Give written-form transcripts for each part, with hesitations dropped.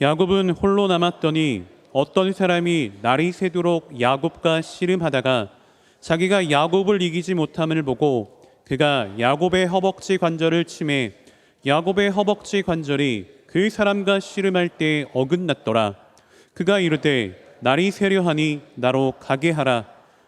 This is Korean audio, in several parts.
야곱은 홀로 남았더니 어떤 사람이 날이 새도록 야곱과 씨름하다가 자기가 야곱을 이기지 못함을 보고 그가 야곱의 허벅지 관절을 치매 야곱의 허벅지 관절이 그 사람과 씨름할 때 어긋났더라. 그가 이르되 날이 새려 하니 나로 가게 하라.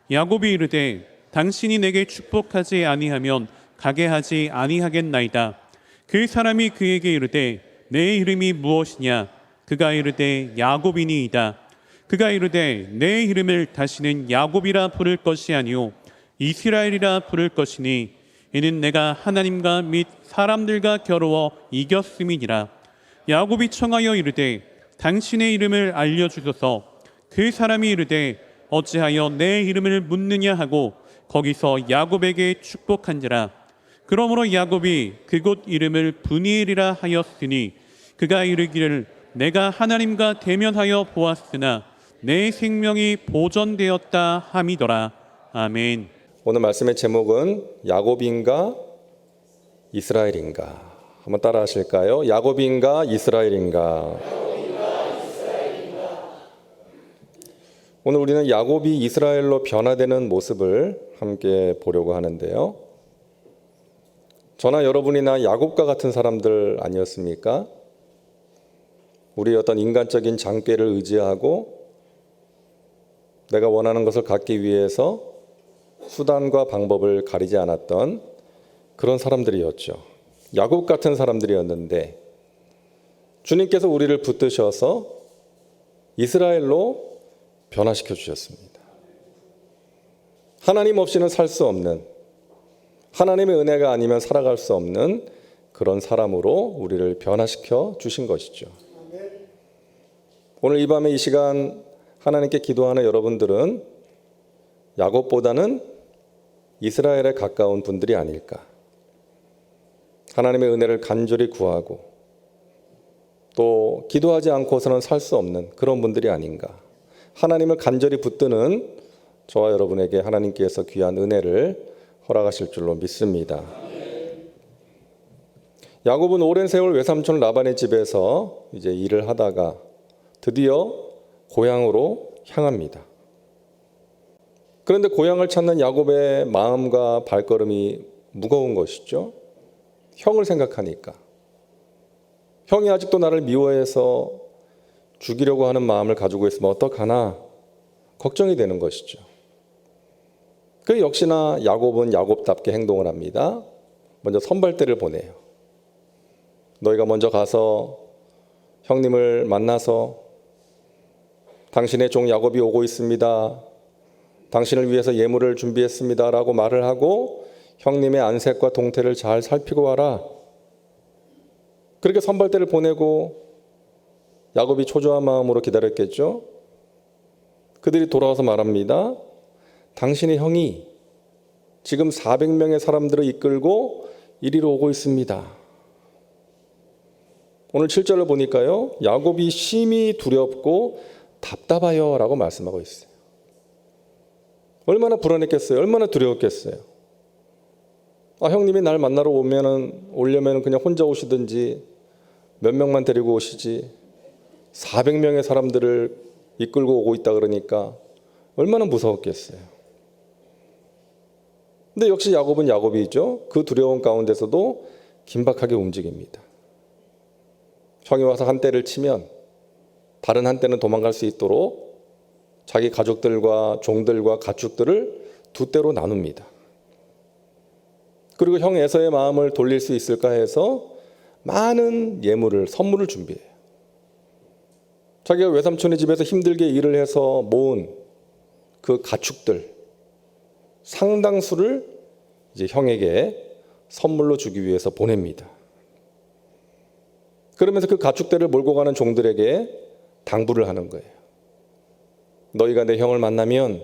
야곱이 이르되 당신이 내게 축복하지 아니하면 가게 하지 아니하겠나이다. 그 사람이 그에게 이르되 내 이름이 무엇이냐? 그가 이르되 야곱이니이다. 그가 이르되 내 이름을 다시는 야곱이라 부를 것이 아니요 이스라엘이라 부를 것이니 이는 내가 하나님과 및 사람들과 겨루어 이겼음이니라. 야곱이 청하여 이르되 당신의 이름을 알려주소서. 그 사람이 이르되 어찌하여 내 이름을 묻느냐 하고 거기서 야곱에게 축복한지라. 그러므로 야곱이 그곳 이름을 브니엘이라 하였으니 그가 이르기를 내가 하나님과 대면하여 보았으나 내 생명이 보존되었다 함이더라. 아멘. 오늘 말씀의 제목은 야곱인가 이스라엘인가? 한번 따라 하실까요? 야곱인가 이스라엘인가? 오늘 우리는 야곱이 이스라엘로 변화되는 모습을 함께 보려고 하는데요. 저나 여러분이나 야곱과 같은 사람들 아니었습니까? 우리의 어떤 인간적인 장꾀를 의지하고 내가 원하는 것을 갖기 위해서 수단과 방법을 가리지 않았던 그런 사람들이었죠. 야곱 같은 사람들이었는데 주님께서 우리를 붙드셔서 이스라엘로 변화시켜 주셨습니다. 하나님 없이는 살 수 없는, 하나님의 은혜가 아니면 살아갈 수 없는 그런 사람으로 우리를 변화시켜 주신 것이죠. 오늘 이 밤에 이 시간 하나님께 기도하는 여러분들은 야곱보다는 이스라엘에 가까운 분들이 아닐까. 하나님의 은혜를 간절히 구하고 또 기도하지 않고서는 살 수 없는 그런 분들이 아닌가. 하나님을 간절히 붙드는 저와 여러분에게 하나님께서 귀한 은혜를 허락하실 줄로 믿습니다. 야곱은 오랜 세월 외삼촌 라반의 집에서 이제 일을 하다가 드디어 고향으로 향합니다. 그런데 고향을 찾는 야곱의 마음과 발걸음이 무거운 것이죠. 형을 생각하니까. 형이 아직도 나를 미워해서 죽이려고 하는 마음을 가지고 있으면 어떡하나 걱정이 되는 것이죠. 그 역시나 야곱은 야곱답게 행동을 합니다. 먼저 선발대를 보내요. 너희가 먼저 가서 형님을 만나서 당신의 종 야곱이 오고 있습니다. 당신을 위해서 예물을 준비했습니다. 라고 말을 하고 형님의 안색과 동태를 잘 살피고 와라. 그렇게 선발대를 보내고 야곱이 초조한 마음으로 기다렸겠죠. 그들이 돌아와서 말합니다. 당신의 형이 지금 400명의 사람들을 이끌고 이리로 오고 있습니다. 오늘 7절을 보니까요. 야곱이 심히 두렵고 답답하여 라고 말씀하고 있어요. 얼마나 불안했겠어요. 얼마나 두려웠겠어요. 형님이 날 만나러 오려면 그냥 혼자 오시든지 몇 명만 데리고 오시지 400명의 사람들을 이끌고 오고 있다 그러니까 얼마나 무서웠겠어요. 근데 역시 야곱은 야곱이죠. 그 두려움 가운데서도 긴박하게 움직입니다. 형이 와서 한 대를 치면 다른 한 대는 도망갈 수 있도록 자기 가족들과 종들과 가축들을 두 대로 나눕니다. 그리고 형 에서의 마음을 돌릴 수 있을까 해서 많은 선물을 준비해요. 자기가 외삼촌의 집에서 힘들게 일을 해서 모은 그 가축들 상당수를 이제 형에게 선물로 주기 위해서 보냅니다. 그러면서 그 가축들을 몰고 가는 종들에게 당부를 하는 거예요. 너희가 내 형을 만나면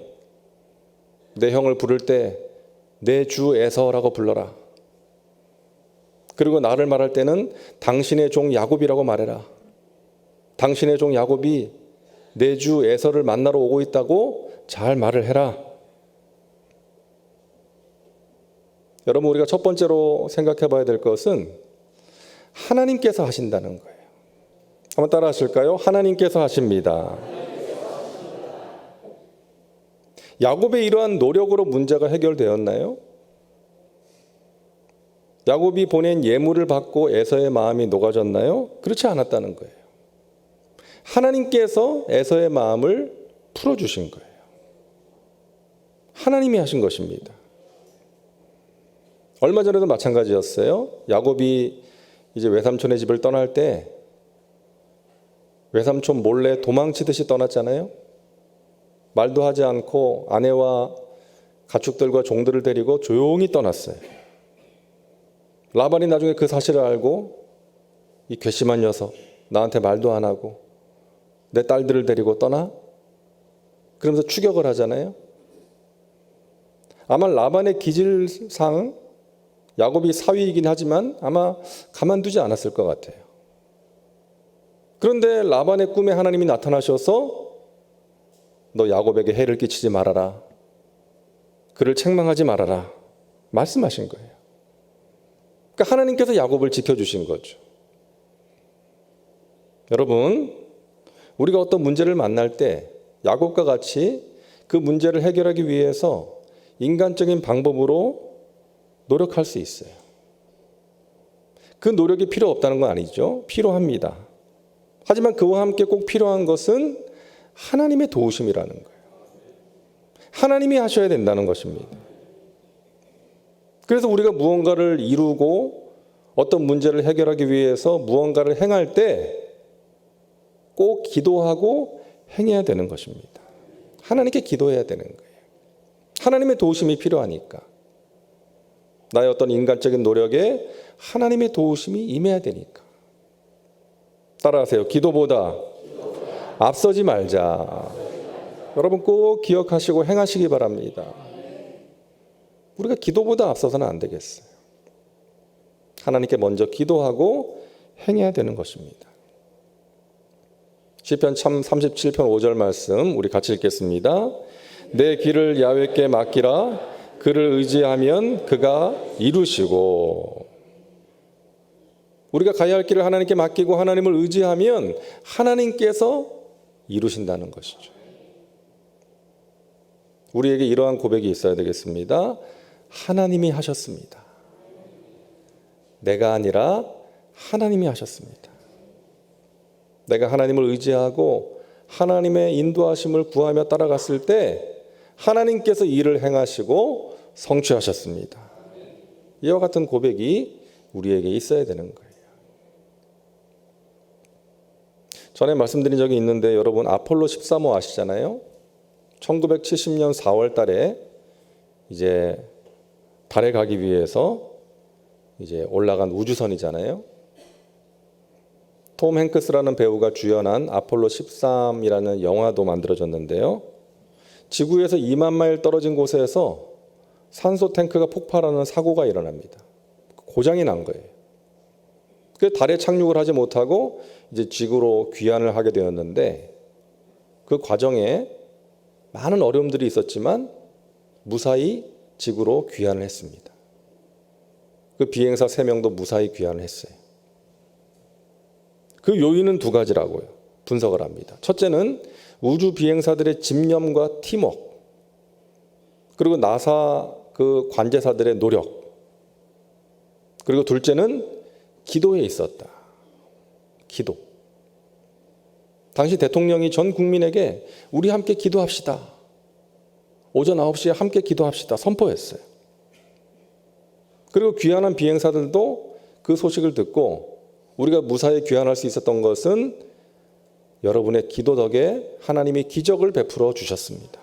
내 형을 부를 때 내 주 에서라고 불러라. 그리고 나를 말할 때는 당신의 종 야곱이라고 말해라. 당신의 종 야곱이 내 주 에서를 만나러 오고 있다고 잘 말을 해라. 여러분, 우리가 첫 번째로 생각해 봐야 될 것은 하나님께서 하신다는 거예요. 한번 따라 하실까요? 하나님께서 하십니다. 야곱의 이러한 노력으로 문제가 해결되었나요? 야곱이 보낸 예물을 받고 에서의 마음이 녹아졌나요? 그렇지 않았다는 거예요. 하나님께서 에서의 마음을 풀어주신 거예요. 하나님이 하신 것입니다. 얼마 전에도 마찬가지였어요. 야곱이 이제 외삼촌의 집을 떠날 때 외삼촌 몰래 도망치듯이 떠났잖아요. 말도 하지 않고 아내와 가축들과 종들을 데리고 조용히 떠났어요. 라반이 나중에 그 사실을 알고 이 괘씸한 녀석, 나한테 말도 안 하고 내 딸들을 데리고 떠나? 그러면서 추격을 하잖아요. 아마 라반의 기질상 야곱이 사위이긴 하지만 아마 가만두지 않았을 것 같아요. 그런데 라반의 꿈에 하나님이 나타나셔서 너 야곱에게 해를 끼치지 말아라. 그를 책망하지 말아라. 말씀하신 거예요. 그러니까 하나님께서 야곱을 지켜주신 거죠. 여러분, 우리가 어떤 문제를 만날 때 야곱과 같이 그 문제를 해결하기 위해서 인간적인 방법으로 노력할 수 있어요. 그 노력이 필요 없다는 건 아니죠. 필요합니다. 하지만 그와 함께 꼭 필요한 것은 하나님의 도우심이라는 거예요. 하나님이 하셔야 된다는 것입니다. 그래서 우리가 무언가를 이루고 어떤 문제를 해결하기 위해서 무언가를 행할 때 꼭 기도하고 행해야 되는 것입니다. 하나님께 기도해야 되는 거예요. 하나님의 도우심이 필요하니까. 나의 어떤 인간적인 노력에 하나님의 도우심이 임해야 되니까. 따라하세요. 기도보다 앞서지 말자. 여러분 꼭 기억하시고 행하시기 바랍니다. 우리가 기도보다 앞서서는 안 되겠어요. 하나님께 먼저 기도하고 행해야 되는 것입니다. 시편 37편 5절 말씀 우리 같이 읽겠습니다. 내 길을 야훼께 맡기라. 그를 의지하면 그가 이루시고. 우리가 가야 할 길을 하나님께 맡기고 하나님을 의지하면 하나님께서 이루신다는 것이죠. 우리에게 이러한 고백이 있어야 되겠습니다. 하나님이 하셨습니다. 내가 아니라 하나님이 하셨습니다. 내가 하나님을 의지하고 하나님의 인도하심을 구하며 따라갔을 때 하나님께서 일을 행하시고 성취하셨습니다. 이와 같은 고백이 우리에게 있어야 되는 거예요. 전에 말씀드린 적이 있는데 여러분 아폴로 13호 아시잖아요? 1970년 4월 달에 이제 달에 가기 위해서 이제 올라간 우주선이잖아요. 톰 행크스라는 배우가 주연한 아폴로 13이라는 영화도 만들어졌는데요. 지구에서 2만 마일 떨어진 곳에서 산소 탱크가 폭발하는 사고가 일어납니다. 고장이 난 거예요. 그 달에 착륙을 하지 못하고 이제 지구로 귀환을 하게 되었는데 그 과정에 많은 어려움들이 있었지만 무사히 지구로 귀환을 했습니다. 그 비행사 3명도 무사히 귀환을 했어요. 그 요인은 2가지라고요. 분석을 합니다. 첫째는 우주 비행사들의 집념과 팀워크, 그리고 나사 그 관제사들의 노력, 그리고 둘째는 기도에 있었다. 기도. 당시 대통령이 전 국민에게 우리 함께 기도합시다. 오전 9시에 함께 기도합시다. 선포했어요. 그리고 귀환한 비행사들도 그 소식을 듣고 우리가 무사히 귀환할 수 있었던 것은 여러분의 기도 덕에 하나님이 기적을 베풀어 주셨습니다.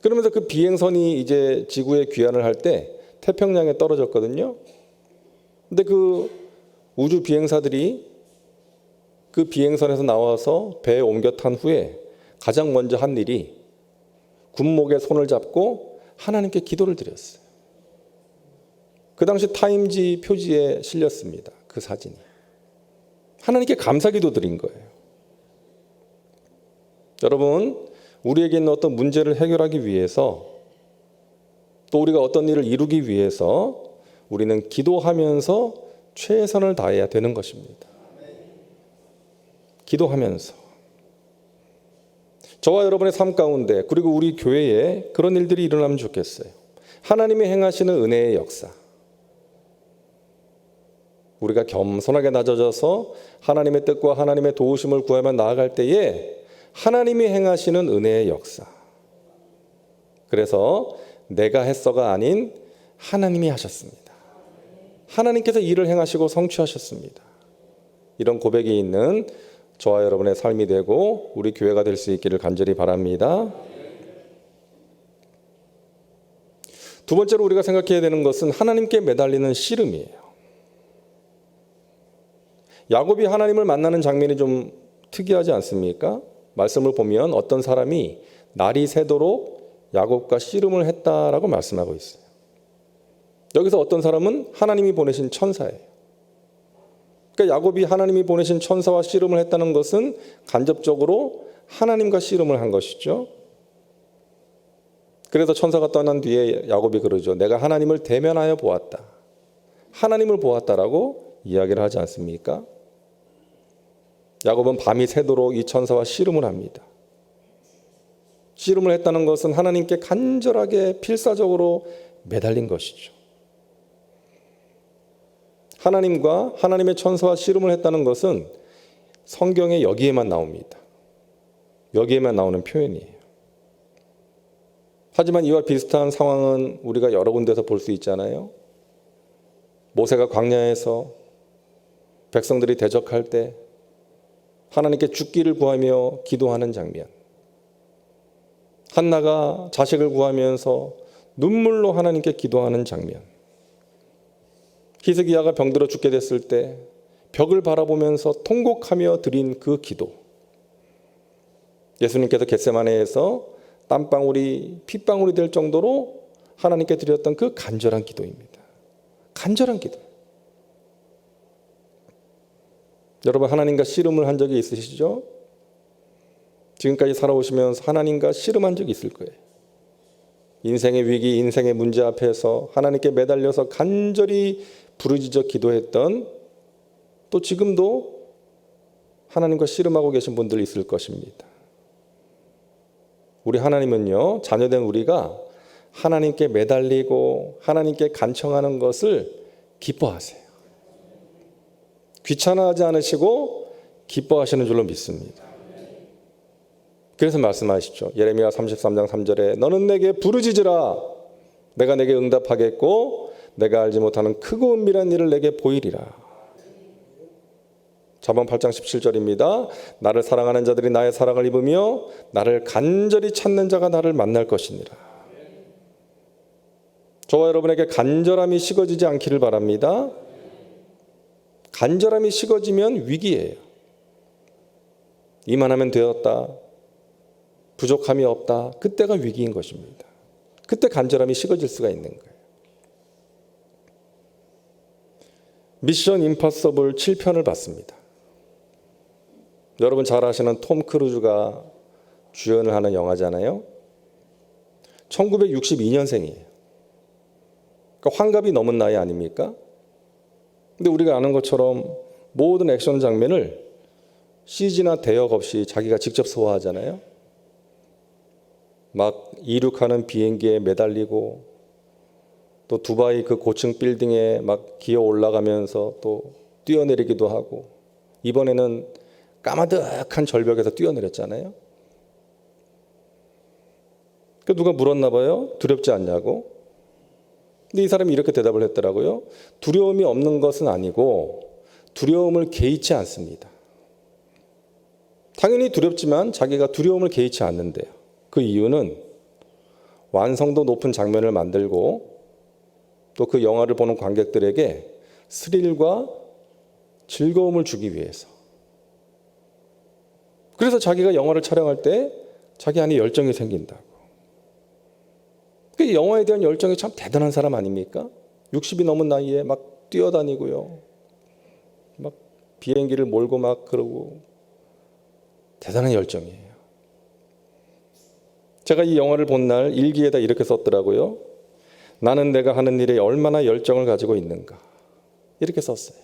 그러면서 그 비행선이 이제 지구에 귀환을 할 때 태평양에 떨어졌거든요. 근데 그 우주 비행사들이 그 비행선에서 나와서 배에 옮겨 탄 후에 가장 먼저 한 일이 군목에 손을 잡고 하나님께 기도를 드렸어요. 그 당시 타임지 표지에 실렸습니다. 그 사진이. 하나님께 감사기도 드린 거예요. 여러분, 우리에게 있는 어떤 문제를 해결하기 위해서 또 우리가 어떤 일을 이루기 위해서 우리는 기도하면서 최선을 다해야 되는 것입니다. 기도하면서 저와 여러분의 삶 가운데 그리고 우리 교회에 그런 일들이 일어나면 좋겠어요. 하나님이 행하시는 은혜의 역사. 우리가 겸손하게 낮아져서 하나님의 뜻과 하나님의 도우심을 구하며 나아갈 때에 하나님이 행하시는 은혜의 역사. 그래서 내가 했어가 아닌 하나님이 하셨습니다. 하나님께서 일을 행하시고 성취하셨습니다. 이런 고백이 있는 저와 여러분의 삶이 되고 우리 교회가 될 수 있기를 간절히 바랍니다. 두 번째로 우리가 생각해야 되는 것은 하나님께 매달리는 씨름이에요. 야곱이 하나님을 만나는 장면이 좀 특이하지 않습니까? 말씀을 보면 어떤 사람이 날이 새도록 야곱과 씨름을 했다라고 말씀하고 있어요. 여기서 어떤 사람은 하나님이 보내신 천사예요. 그러니까 야곱이 하나님이 보내신 천사와 씨름을 했다는 것은 간접적으로 하나님과 씨름을 한 것이죠. 그래서 천사가 떠난 뒤에 야곱이 그러죠. 내가 하나님을 대면하여 보았다. 하나님을 보았다라고 이야기를 하지 않습니까? 야곱은 밤이 새도록 이 천사와 씨름을 합니다. 씨름을 했다는 것은 하나님께 간절하게 필사적으로 매달린 것이죠. 하나님과 하나님의 천사와 씨름을 했다는 것은 성경에 여기에만 나옵니다. 여기에만 나오는 표현이에요. 하지만 이와 비슷한 상황은 우리가 여러 군데서 볼 수 있잖아요. 모세가 광야에서 백성들이 대적할 때 하나님께 죽기를 구하며 기도하는 장면. 한나가 자식을 구하면서 눈물로 하나님께 기도하는 장면. 히스기야가 병들어 죽게 됐을 때 벽을 바라보면서 통곡하며 드린 그 기도. 예수님께서 겟세마네에서 땀방울이 핏방울이 될 정도로 하나님께 드렸던 그 간절한 기도입니다. 간절한 기도. 여러분 하나님과 씨름을 한 적이 있으시죠? 지금까지 살아오시면서 하나님과 씨름한 적이 있을 거예요. 인생의 위기, 인생의 문제 앞에서 하나님께 매달려서 간절히 부르짖어 기도했던, 또 지금도 하나님과 씨름하고 계신 분들이 있을 것입니다. 우리 하나님은요, 자녀된 우리가 하나님께 매달리고 하나님께 간청하는 것을 기뻐하세요. 귀찮아하지 않으시고 기뻐하시는 줄로 믿습니다. 그래서 말씀하시죠. 예레미야 33장 3절에 너는 내게 부르짖으라. 내가 내게 응답하겠고 내가 알지 못하는 크고 은밀한 일을 내게 보이리라. 잠언 8장 17절입니다. 나를 사랑하는 자들이 나의 사랑을 입으며 나를 간절히 찾는 자가 나를 만날 것이니라. 저와 여러분에게 간절함이 식어지지 않기를 바랍니다. 간절함이 식어지면 위기예요. 이만하면 되었다. 부족함이 없다. 그때가 위기인 것입니다. 그때 간절함이 식어질 수가 있는 거예요. 미션 임파서블 7편을 봤습니다. 여러분 잘 아시는 톰 크루즈가 주연을 하는 영화잖아요. 1962년생이에요. 그러니까 환갑이 넘은 나이 아닙니까? 근데 우리가 아는 것처럼 모든 액션 장면을 CG나 대역 없이 자기가 직접 소화하잖아요. 막 이륙하는 비행기에 매달리고 또 두바이 그 고층 빌딩에 막 기어 올라가면서 또 뛰어내리기도 하고, 이번에는 까마득한 절벽에서 뛰어내렸잖아요. 그 누가 물었나 봐요. 두렵지 않냐고. 근데 이 사람이 이렇게 대답을 했더라고요. 두려움이 없는 것은 아니고 두려움을 개의치 않습니다. 당연히 두렵지만 자기가 두려움을 개의치 않는데요. 그 이유는 완성도 높은 장면을 만들고 또 그 영화를 보는 관객들에게 스릴과 즐거움을 주기 위해서. 그래서 자기가 영화를 촬영할 때 자기 안에 열정이 생긴다고. 그 영화에 대한 열정이 참 대단한 사람 아닙니까? 60이 넘은 나이에 막 뛰어다니고요. 막 비행기를 몰고 막 그러고 대단한 열정이에요. 제가 이 영화를 본 날 일기에다 이렇게 썼더라고요. 나는 내가 하는 일에 얼마나 열정을 가지고 있는가. 이렇게 썼어요.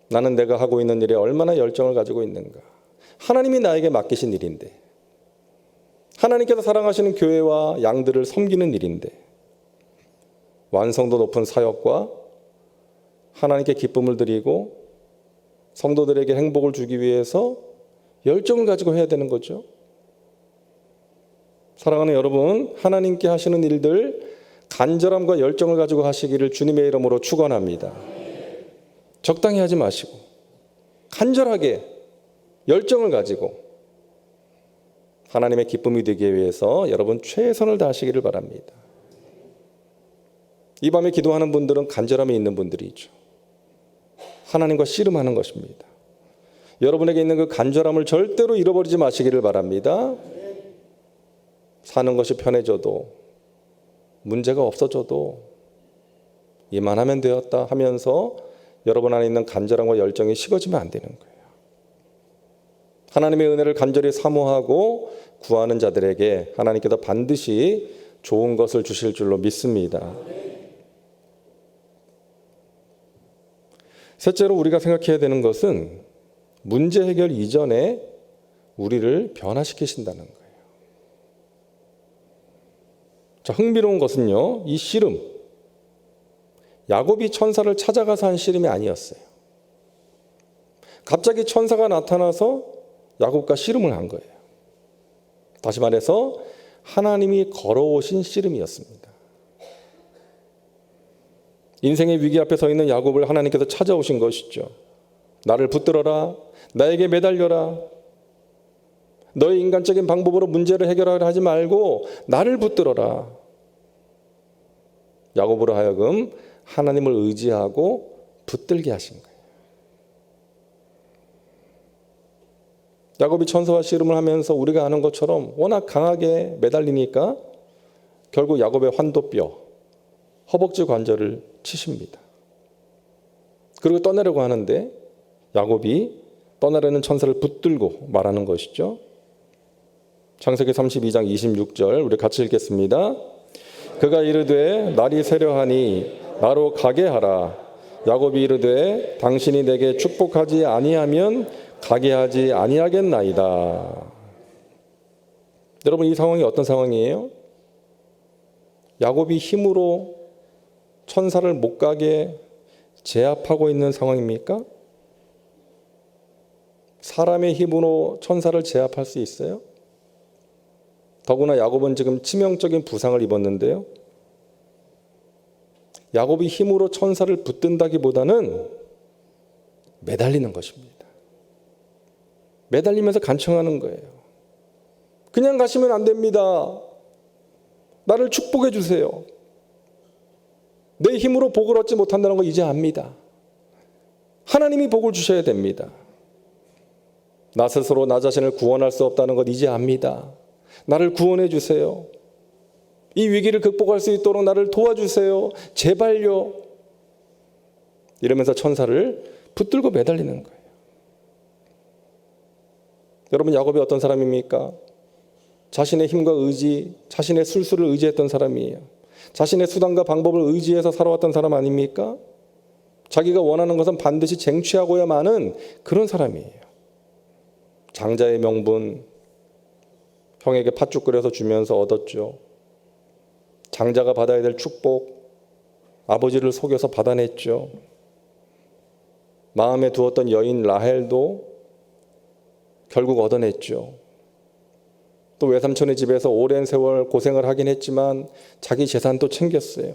나는 내가 하고 있는 일에 얼마나 열정을 가지고 있는가. 하나님이 나에게 맡기신 일인데, 하나님께서 사랑하시는 교회와 양들을 섬기는 일인데, 완성도 높은 사역과 하나님께 기쁨을 드리고 성도들에게 행복을 주기 위해서 열정을 가지고 해야 되는 거죠. 사랑하는 여러분, 하나님께 하시는 일들 간절함과 열정을 가지고 하시기를 주님의 이름으로 축원합니다. 적당히 하지 마시고 간절하게 열정을 가지고 하나님의 기쁨이 되기 위해서 여러분 최선을 다하시기를 바랍니다. 이 밤에 기도하는 분들은 간절함이 있는 분들이죠. 하나님과 씨름하는 것입니다. 여러분에게 있는 그 간절함을 절대로 잃어버리지 마시기를 바랍니다. 사는 것이 편해져도 문제가 없어져도 이만하면 되었다 하면서 여러분 안에 있는 간절함과 열정이 식어지면 안 되는 거예요. 하나님의 은혜를 간절히 사모하고 구하는 자들에게 하나님께서 반드시 좋은 것을 주실 줄로 믿습니다. 셋째로 우리가 생각해야 되는 것은 문제 해결 이전에 우리를 변화시키신다는 거예요. 자, 흥미로운 것은요, 이 씨름, 야곱이 천사를 찾아가서 한 씨름이 아니었어요. 갑자기 천사가 나타나서 야곱과 씨름을 한 거예요. 다시 말해서 하나님이 걸어오신 씨름이었습니다. 인생의 위기 앞에 서 있는 야곱을 하나님께서 찾아오신 것이죠. 나를 붙들어라, 나에게 매달려라. 너의 인간적인 방법으로 문제를 해결하려 하지 말고 나를 붙들어라. 야곱으로 하여금 하나님을 의지하고 붙들게 하신 거예요. 야곱이 천사와 씨름을 하면서 우리가 아는 것처럼 워낙 강하게 매달리니까 결국 야곱의 환도뼈, 허벅지 관절을 치십니다. 그리고 떠나려고 하는데 야곱이 떠나려는 천사를 붙들고 말하는 것이죠. 창세기 32장 26절 우리 같이 읽겠습니다. 그가 이르되 날이 새려하니 나로 가게 하라. 야곱이 이르되 당신이 내게 축복하지 아니하면 가게 하지 아니하겠나이다. 여러분, 이 상황이 어떤 상황이에요? 야곱이 힘으로 천사를 못 가게 제압하고 있는 상황입니까? 사람의 힘으로 천사를 제압할 수 있어요? 더구나 야곱은 지금 치명적인 부상을 입었는데요. 야곱이 힘으로 천사를 붙든다기보다는 매달리는 것입니다. 매달리면서 간청하는 거예요. 그냥 가시면 안 됩니다. 나를 축복해 주세요. 내 힘으로 복을 얻지 못한다는 거 이제 압니다. 하나님이 복을 주셔야 됩니다. 나 스스로 나 자신을 구원할 수 없다는 것 이제 압니다. 나를 구원해 주세요. 이 위기를 극복할 수 있도록 나를 도와주세요. 제발요. 이러면서 천사를 붙들고 매달리는 거예요. 여러분, 야곱이 어떤 사람입니까? 자신의 힘과 의지, 자신의 술수를 의지했던 사람이에요. 자신의 수단과 방법을 의지해서 살아왔던 사람 아닙니까? 자기가 원하는 것은 반드시 쟁취하고야만은 그런 사람이에요. 장자의 명분, 형에게 팥죽 끓여서 주면서 얻었죠. 장자가 받아야 될 축복, 아버지를 속여서 받아냈죠. 마음에 두었던 여인 라헬도 결국 얻어냈죠. 또 외삼촌의 집에서 오랜 세월 고생을 하긴 했지만 자기 재산도 챙겼어요.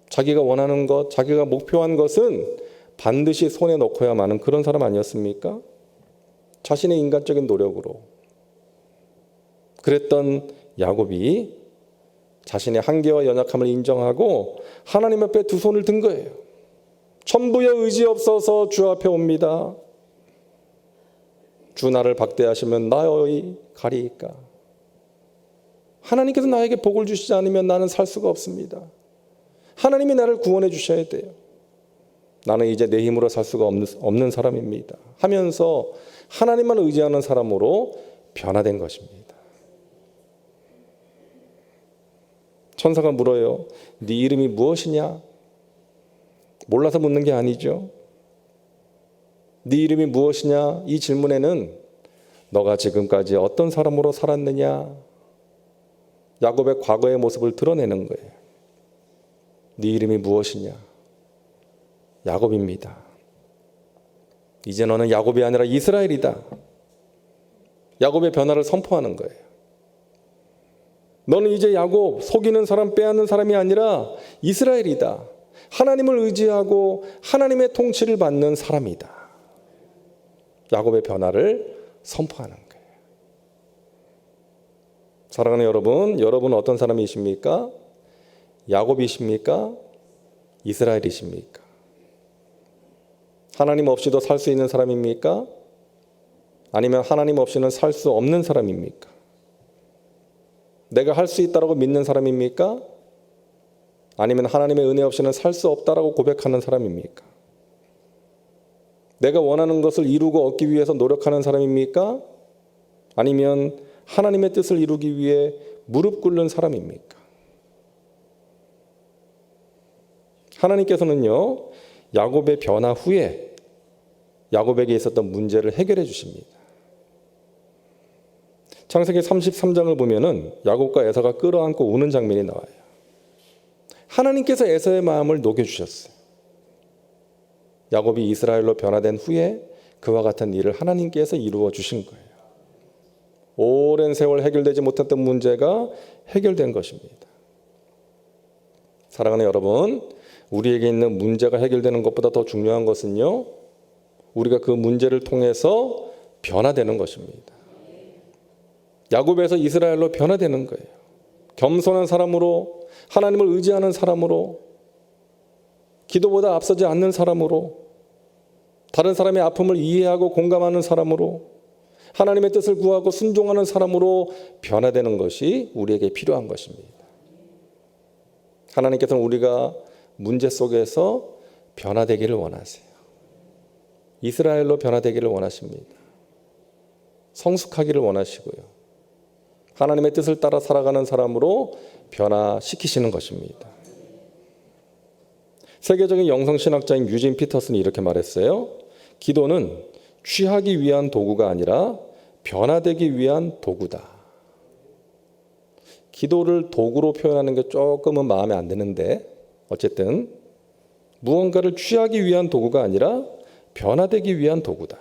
자기가 원하는 것, 자기가 목표한 것은 반드시 손에 넣고야 마는 그런 사람 아니었습니까? 자신의 인간적인 노력으로. 그랬던 야곱이 자신의 한계와 연약함을 인정하고 하나님 앞에 두 손을 든 거예요. 천부의 의지 없어서 주 앞에 옵니다. 주 나를 박대하시면 나의 가리이까. 하나님께서 나에게 복을 주시지 않으면 나는 살 수가 없습니다. 하나님이 나를 구원해 주셔야 돼요. 나는 이제 내 힘으로 살 수가 없는 사람입니다. 하면서 하나님만 의지하는 사람으로 변화된 것입니다. 천사가 물어요. 네 이름이 무엇이냐? 몰라서 묻는 게 아니죠. 네 이름이 무엇이냐? 이 질문에는 너가 지금까지 어떤 사람으로 살았느냐? 야곱의 과거의 모습을 드러내는 거예요. 네 이름이 무엇이냐? 야곱입니다. 이제 너는 야곱이 아니라 이스라엘이다. 야곱의 변화를 선포하는 거예요. 너는 이제 야곱, 속이는 사람, 빼앗는 사람이 아니라 이스라엘이다. 하나님을 의지하고 하나님의 통치를 받는 사람이다. 야곱의 변화를 선포하는 거예요. 사랑하는 여러분, 여러분은 어떤 사람이십니까? 야곱이십니까? 이스라엘이십니까? 하나님 없이도 살 수 있는 사람입니까? 아니면 하나님 없이는 살 수 없는 사람입니까? 내가 할 수 있다라고 믿는 사람입니까? 아니면 하나님의 은혜 없이는 살 수 없다라고 고백하는 사람입니까? 내가 원하는 것을 이루고 얻기 위해서 노력하는 사람입니까? 아니면 하나님의 뜻을 이루기 위해 무릎 꿇는 사람입니까? 하나님께서는요, 야곱의 변화 후에 야곱에게 있었던 문제를 해결해 주십니다. 창세기 33장을 보면은 야곱과 에서가 끌어안고 우는 장면이 나와요. 하나님께서 에서의 마음을 녹여주셨어요. 야곱이 이스라엘로 변화된 후에 그와 같은 일을 하나님께서 이루어 주신 거예요. 오랜 세월 해결되지 못했던 문제가 해결된 것입니다. 사랑하는 여러분, 우리에게 있는 문제가 해결되는 것보다 더 중요한 것은요, 우리가 그 문제를 통해서 변화되는 것입니다. 야곱에서 이스라엘로 변화되는 거예요. 겸손한 사람으로, 하나님을 의지하는 사람으로, 기도보다 앞서지 않는 사람으로, 다른 사람의 아픔을 이해하고 공감하는 사람으로, 하나님의 뜻을 구하고 순종하는 사람으로 변화되는 것이 우리에게 필요한 것입니다. 하나님께서는 우리가 문제 속에서 변화되기를 원하세요. 이스라엘로 변화되기를 원하십니다. 성숙하기를 원하시고요. 하나님의 뜻을 따라 살아가는 사람으로 변화시키시는 것입니다. 세계적인 영성신학자인 유진 피터슨이 이렇게 말했어요. 기도는 취하기 위한 도구가 아니라 변화되기 위한 도구다. 기도를 도구로 표현하는 게 조금은 마음에 안 드는데 어쨌든 무언가를 취하기 위한 도구가 아니라 변화되기 위한 도구다.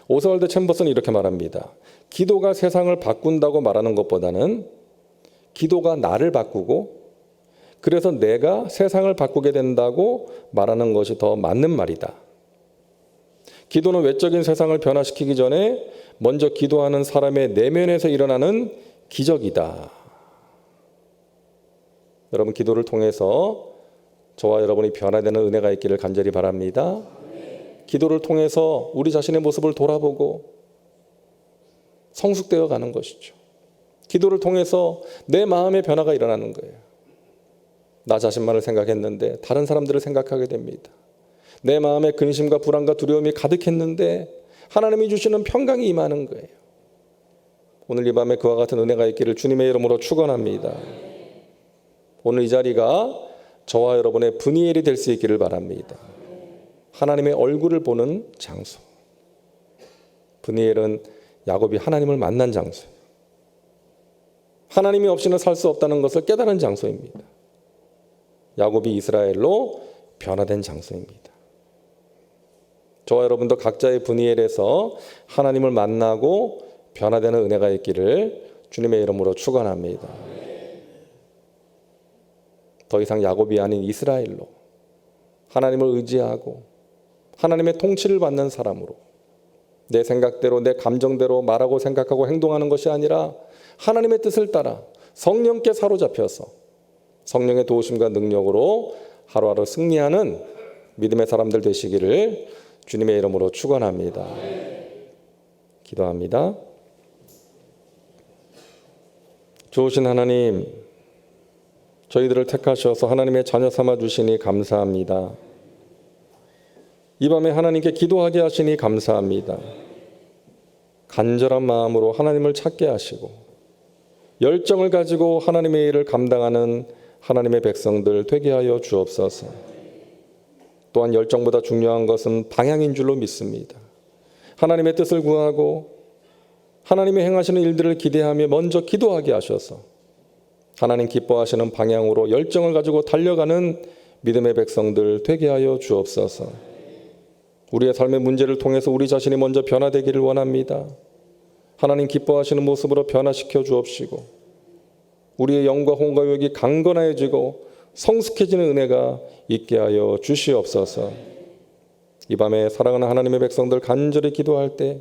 오스왈드 챔버스는 이렇게 말합니다. 기도가 세상을 바꾼다고 말하는 것보다는 기도가 나를 바꾸고 그래서 내가 세상을 바꾸게 된다고 말하는 것이 더 맞는 말이다. 기도는 외적인 세상을 변화시키기 전에 먼저 기도하는 사람의 내면에서 일어나는 기적이다. 여러분, 기도를 통해서 저와 여러분이 변화되는 은혜가 있기를 간절히 바랍니다. 기도를 통해서 우리 자신의 모습을 돌아보고 성숙되어 가는 것이죠. 기도를 통해서 내 마음의 변화가 일어나는 거예요. 나 자신만을 생각했는데 다른 사람들을 생각하게 됩니다. 내 마음에 근심과 불안과 두려움이 가득했는데 하나님이 주시는 평강이 임하는 거예요. 오늘 이 밤에 그와 같은 은혜가 있기를 주님의 이름으로 축원합니다. 오늘 이 자리가 저와 여러분의 브니엘이 될 수 있기를 바랍니다. 하나님의 얼굴을 보는 장소. 브니엘은 야곱이 하나님을 만난 장소예요. 하나님이 없이는 살 수 없다는 것을 깨달은 장소입니다. 야곱이 이스라엘로 변화된 장소입니다. 저와 여러분도 각자의 브니엘에서 하나님을 만나고 변화되는 은혜가 있기를 주님의 이름으로 축원합니다. 더 이상 야곱이 아닌 이스라엘로 하나님을 의지하고 하나님의 통치를 받는 사람으로 내 생각대로 내 감정대로 말하고 생각하고 행동하는 것이 아니라 하나님의 뜻을 따라 성령께 사로잡혀서 성령의 도우심과 능력으로 하루하루 승리하는 믿음의 사람들 되시기를 주님의 이름으로 축원합니다. 기도합니다. 좋으신 하나님, 저희들을 택하셔서 하나님의 자녀 삼아 주시니 감사합니다. 이 밤에 하나님께 기도하게 하시니 감사합니다. 간절한 마음으로 하나님을 찾게 하시고 열정을 가지고 하나님의 일을 감당하는 하나님의 백성들 되게 하여 주옵소서. 또한 열정보다 중요한 것은 방향인 줄로 믿습니다. 하나님의 뜻을 구하고 하나님이 행하시는 일들을 기대하며 먼저 기도하게 하셔서 하나님 기뻐하시는 방향으로 열정을 가지고 달려가는 믿음의 백성들 되게 하여 주옵소서. 우리의 삶의 문제를 통해서 우리 자신이 먼저 변화되기를 원합니다. 하나님 기뻐하시는 모습으로 변화시켜 주옵시고 우리의 영과 혼과 유혹이 강건해지고 성숙해지는 은혜가 있게 하여 주시옵소서. 이 밤에 사랑하는 하나님의 백성들 간절히 기도할 때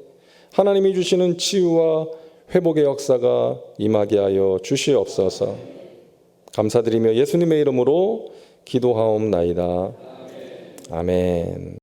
하나님이 주시는 치유와 회복의 역사가 임하게 하여 주시옵소서. 감사드리며 예수님의 이름으로 기도하옵나이다. 아멘.